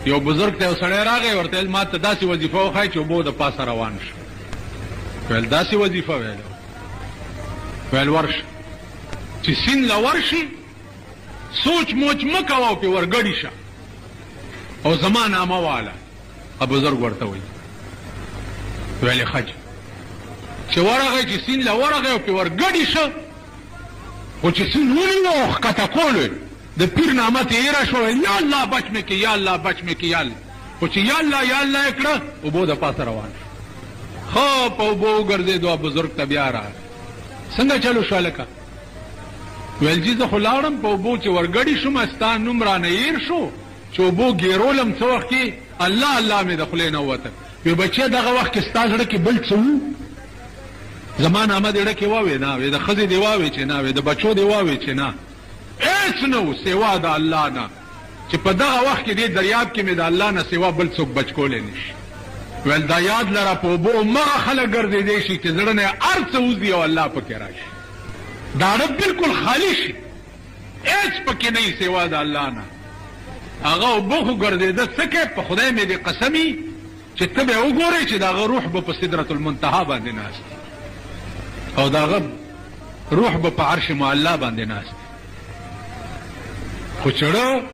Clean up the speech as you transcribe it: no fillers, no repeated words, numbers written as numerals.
یو بزرگ ته یو سړی راغی ورته ویل ما ته داسې وظیفه وښایه چې اوبو د پاسه روان شو. ویل داسې وظیفه ویل ورشه چې سیند له ورشي سوچ موچ مه کوه او پې ورګډي شه او زما نامه واله. بزرګ ورته وایي ویلې ښه چې ورغی چې سیند له ورغی او پې ورګډي شه خو چې سیند ونیو او ښکته کولو د پیر نامه ته هیره شوه یا الله بچ مې کې یا الله بچ مې کې یا الله خو چې یا الله یا الله یې کړه اوبو د پاسه روان شو. ښه په اوبو وګرځېدو بزرګ ته بیا راغی څنګه چلو شو هلکه؟ ویل جي زه خو لاړم په اوبو چې ورګډي شوم ستا نوم رانه هیر شو چې اوبو ګیرولم څه وخت کې الله الله مې د خولې نه ووتل. وی بچی دغه وخت کې ستا زړه کې بل څه وو؟ زما نامه دې زړه کې واوې نه وې د ښځې دې واوې چې نه وې د بچو دې واوې چې نه هېڅ نه و سوا د الله نه چې په دغه وخت کې دې دریاب کې مې د الله نه سوا بل څوک بچ کولی نه شي. ویل دا یاد لره په اوبو همغه خلک ګرځېدی شي چې زړه نه یې هر څه وځي او الله پکې راشي داړه بالکل خالي شي هېڅ پکې نه وي سوا د الله نه. هغه اوبو خو ګرځېده څه کوې په خدای مې دې قسمي چې ته به یې وګورې چې د هغه روح به په سدرة المنتهی باندې ناست او د هغه روح به په عرش معلی باندې ناست خو چړه